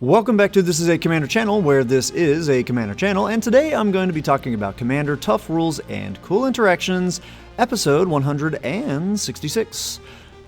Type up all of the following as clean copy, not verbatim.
Welcome back to This is a Commander channel, where this is a Commander channel, and today I'm going to be talking about Commander Tough Rules and Cool Interactions, episode 166.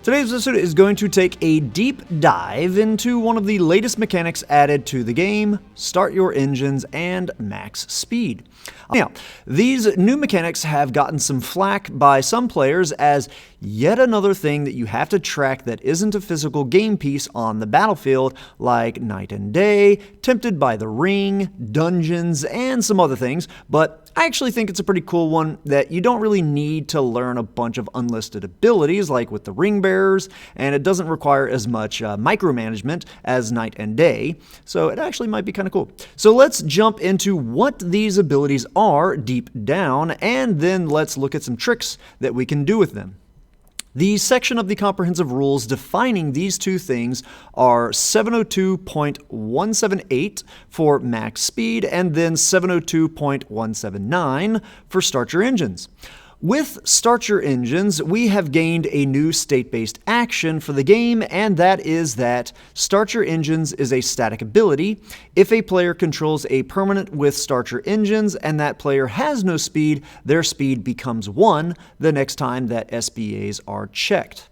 Today's episode is going to take a deep dive into one of the latest mechanics added to the game, Start Your Engines and Max Speed. Now, these new mechanics have gotten some flack by some players as yet another thing that you have to track that isn't a physical game piece on the battlefield, like Night and Day, Tempted by the Ring, Dungeons, and some other things, but I actually think it's a pretty cool one that you don't really need to learn a bunch of unlisted abilities like with the Ring Bearers, and it doesn't require as much micromanagement as Night and Day, so it actually might be kind of cool. So let's jump into what these abilities are deep down, and then let's look at some tricks that we can do with them. The section of the comprehensive rules defining these two things are 702.178 for max speed and then 702.179 for Start Your Engines. With Start Your Engines, we have gained a new state-based action for the game, and that is that Start Your Engines is a static ability. If a player controls a permanent with Start Your Engines and that player has no speed, their speed becomes 1 the next time that SBAs are checked.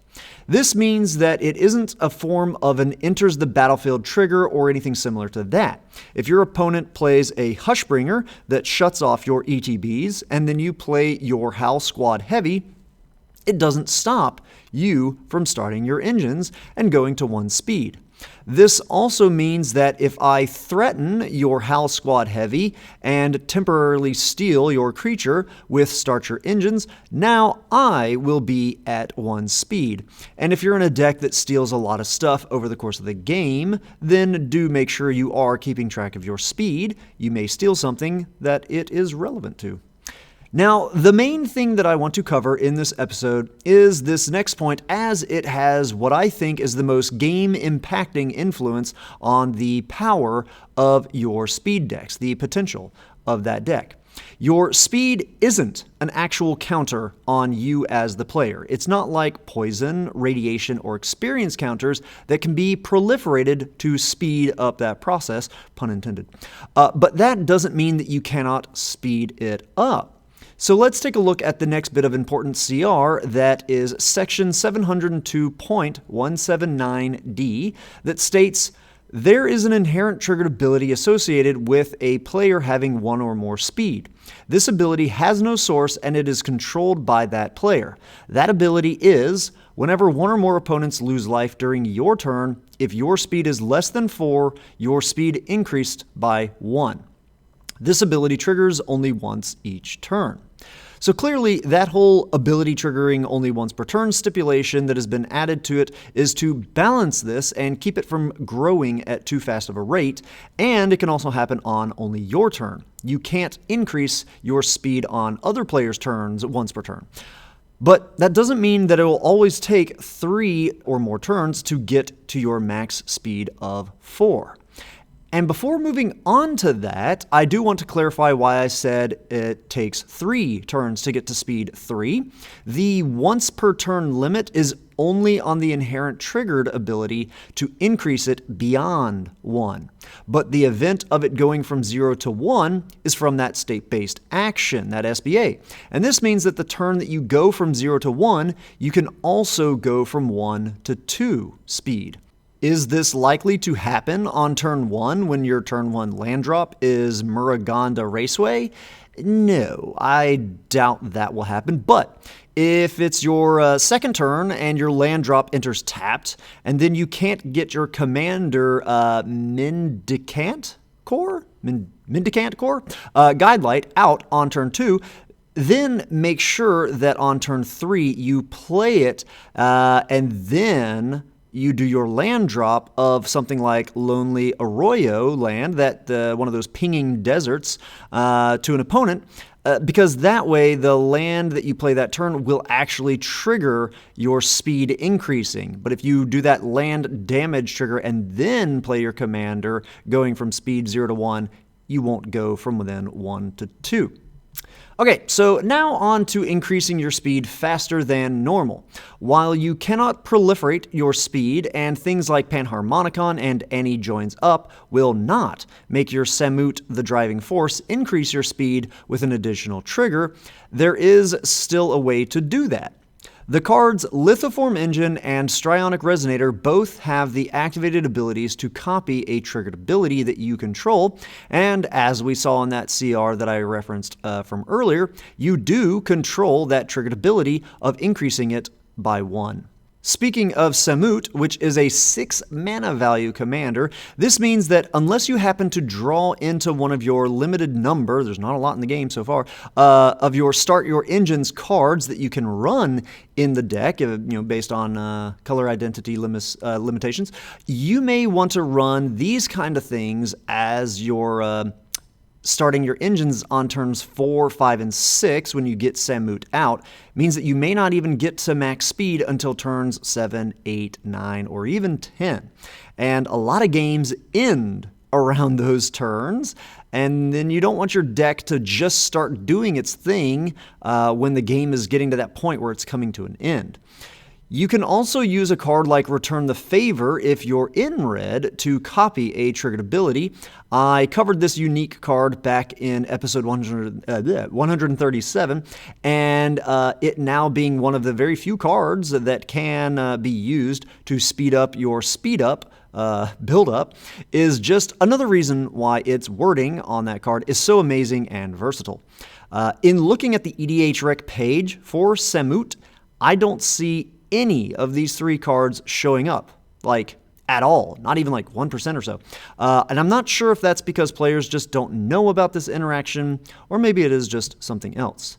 This means that it isn't a form of an enters the battlefield trigger or anything similar to that. If your opponent plays a Hushbringer that shuts off your ETBs and then you play your Howl Squad Heavy, it doesn't stop you from starting your engines and going to 1 speed. This also means that if I threaten your Howl Squad Heavy and temporarily steal your creature with Start Your Engines, now I will be at 1 speed. And if you're in a deck that steals a lot of stuff over the course of the game, then do make sure you are keeping track of your speed. You may steal something that it is relevant to. Now, the main thing that I want to cover in this episode is this next point, as it has what I think is the most game-impacting influence on the power of your speed decks, the potential of that deck. Your speed isn't an actual counter on you as the player. It's not like poison, radiation, or experience counters that can be proliferated to speed up that process, pun intended. But that doesn't mean that you cannot speed it up. So let's take a look at the next bit of important CR, that is section 702.179D, that states, there is an inherent triggered ability associated with a player having 1 or more speed. This ability has no source and it is controlled by that player. That ability is, whenever 1 or more opponents lose life during your turn, if your speed is less than 4, your speed increased by 1. This ability triggers only once each turn. So clearly, that whole ability triggering only once per turn stipulation that has been added to it is to balance this and keep it from growing at too fast of a rate, and it can also happen on only your turn. You can't increase your speed on other players' turns once per turn. But that doesn't mean that it will always take 3 or more turns to get to your max speed of 4. And before moving on to that, I do want to clarify why I said it takes 3 turns to get to speed 3. The once per turn limit is only on the inherent triggered ability to increase it beyond 1. But the event of it going from 0 to 1 is from that state-based action, that SBA. And this means that the turn that you go from 0 to 1, you can also go from 1 to 2 speed. Is this likely to happen on turn 1 when your turn 1 land drop is Muruganda Raceway? No, I doubt that will happen, but if it's your second turn and your land drop enters tapped, and then you can't get your commander Mendicant Core Guidelight out on turn 2, then make sure that on turn 3 you play it and then you do your land drop of something like Lonely Arroyo land, that one of those pinging deserts, to an opponent, because that way the land that you play that turn will actually trigger your speed increasing. But if you do that land damage trigger and then play your commander going from speed 0 to 1, you won't go from within 1 to 2. Okay, so now on to increasing your speed faster than normal. While you cannot proliferate your speed, and things like Panharmonicon and Any Joins Up will not make your Samut the driving force increase your speed with an additional trigger, there is still a way to do that. The cards Lithoform Engine and Strionic Resonator both have the activated abilities to copy a triggered ability that you control, and as we saw in that CR that I referenced from earlier, you do control that triggered ability of increasing it by 1. Speaking of Samut, which is a 6 mana value commander, this means that unless you happen to draw into one of your limited number, there's not a lot in the game so far, of your Start Your Engines cards that you can run in the deck, based on color identity limitations, you may want to run these kind of things as your starting your engines on turns 4, 5, and 6 when you get Samut out means that you may not even get to max speed until turns 7, 8, 9, or even 10. And a lot of games end around those turns, and then you don't want your deck to just start doing its thing when the game is getting to that point where it's coming to an end. You can also use a card like Return the Favor if you're in red to copy a triggered ability. I covered this unique card back in episode 137, and it now being one of the very few cards that can be used to speed up your build up is just another reason why its wording on that card is so amazing and versatile. In looking at the EDH rec page for Samut, I don't see any of these 3 cards showing up, at all, not even 1% or so. And I'm not sure if that's because players just don't know about this interaction, or maybe it is just something else.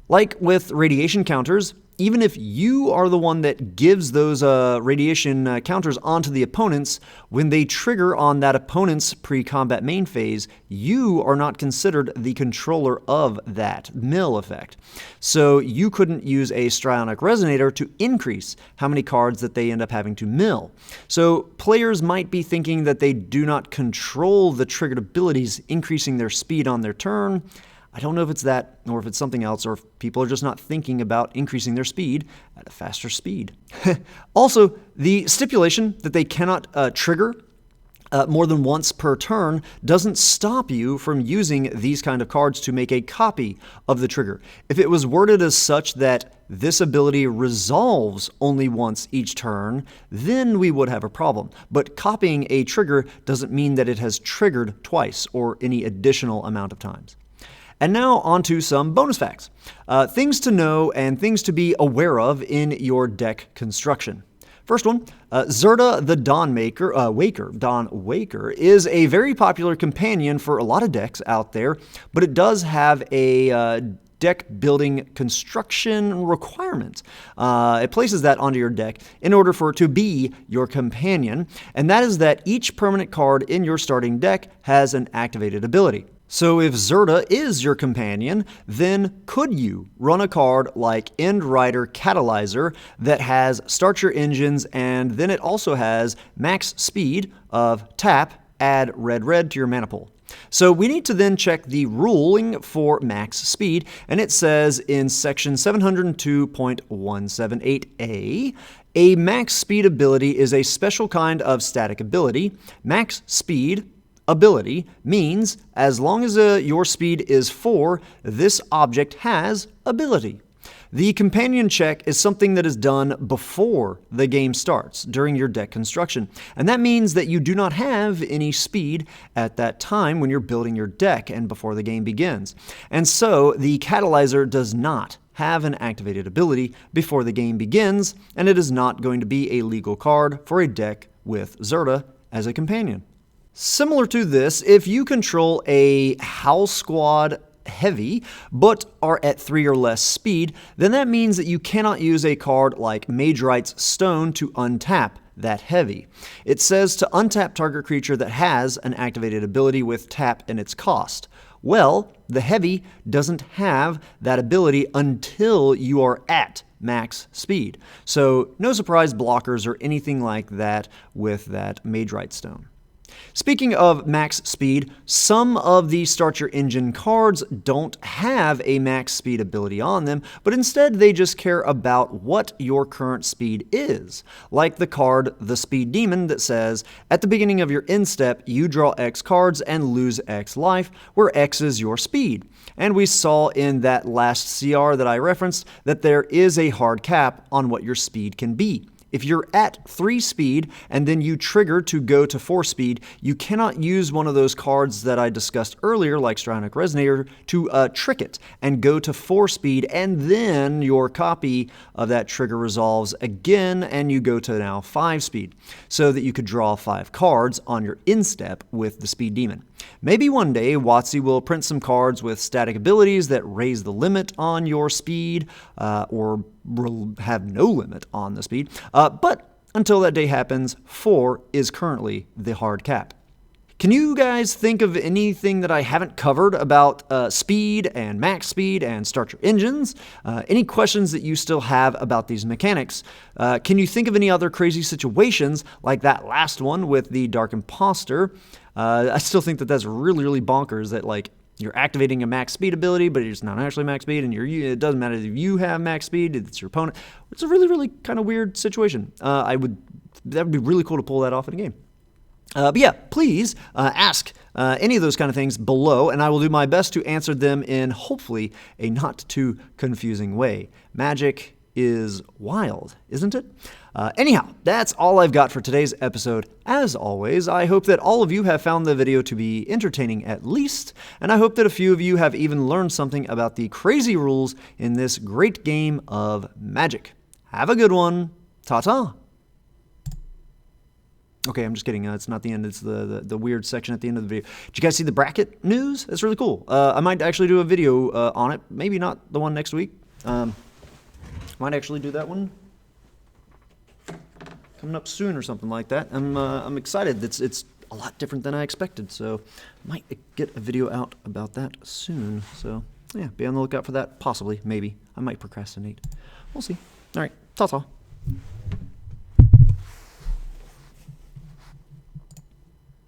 Like with radiation counters, even if you are the one that gives those radiation counters onto the opponents, when they trigger on that opponent's pre-combat main phase, you are not considered the controller of that mill effect. So you couldn't use a Strionic Resonator to increase how many cards that they end up having to mill. So players might be thinking that they do not control the triggered abilities increasing their speed on their turn. I don't know if it's that, or if it's something else, or if people are just not thinking about increasing their speed at a faster speed. Also, the stipulation that they cannot trigger more than once per turn doesn't stop you from using these kind of cards to make a copy of the trigger. If it was worded as such that this ability resolves only once each turn, then we would have a problem. But copying a trigger doesn't mean that it has triggered twice or any additional amount of times. And now on to some bonus facts. Things to know and things to be aware of in your deck construction. First one, Zerda the Dawn Waker is a very popular companion for a lot of decks out there, but it does have a deck building construction requirement. It places that onto your deck in order for it to be your companion, and that is that each permanent card in your starting deck has an activated ability. So if Zerda is your companion, then could you run a card like End Rider Catalyzer that has Start Your Engines, and then it also has max speed of tap, add red to your mana pool? So we need to then check the ruling for max speed, and it says in section 702.178a, a max speed ability is a special kind of static ability. Max speed ability means as long as your speed is 4, this object has ability. The companion check is something that is done before the game starts, during your deck construction, and that means that you do not have any speed at that time when you're building your deck and before the game begins. And so the Catalyzer does not have an activated ability before the game begins, and it is not going to be a legal card for a deck with Zerda as a companion. Similar to this, if you control a Howl Squad heavy, but are at 3 or less speed, then that means that you cannot use a card like Mage Right's Stone to untap that heavy. It says to untap target creature that has an activated ability with tap in its cost. Well, the heavy doesn't have that ability until you are at max speed. So no surprise blockers or anything like that with that Mage Right Stone. Speaking of max speed, some of the Start Your Engine cards don't have a max speed ability on them, but instead they just care about what your current speed is. Like the card The Speed Demon that says, at the beginning of your end step, you draw X cards and lose X life, where X is your speed. And we saw in that last CR that I referenced that there is a hard cap on what your speed can be. If you're at 3 speed and then you trigger to go to 4 speed, you cannot use one of those cards that I discussed earlier, like Strionic Resonator, to trick it and go to 4 speed, and then your copy of that trigger resolves again and you go to now 5 speed, so that you could draw 5 cards on your instep with the Speed Demon. Maybe one day WotC will print some cards with static abilities that raise the limit on your speed, or will have no limit on the speed, but until that day happens, 4 is currently the hard cap. Can you guys think of anything that I haven't covered about speed and max speed and Start Your Engines? Any questions that you still have about these mechanics? Can you think of any other crazy situations like that last one with the Dark Imposter? I still think that that's really, really bonkers that, like, you're activating a max speed ability, but it's not actually max speed, and it doesn't matter if you have max speed, it's your opponent. It's a really, really kind of weird situation. That would be really cool to pull that off in a game. But yeah, please ask any of those kind of things below, and I will do my best to answer them in hopefully a not too confusing way. Magic is wild, isn't it? Anyhow, that's all I've got for today's episode. As always, I hope that all of you have found the video to be entertaining at least, and I hope that a few of you have even learned something about the crazy rules in this great game of Magic. Have a good one. Ta-ta. Okay, I'm just kidding. It's not the end. It's the weird section at the end of the video. Did you guys see the bracket news? That's really cool. I might actually do a video on it. Maybe not the one next week. Might actually do that one coming up soon or something like that. I'm excited. It's a lot different than I expected, so might get a video out about that soon. So yeah, be on the lookout for that. Possibly, maybe. I might procrastinate. We'll see. All right, ta-ta.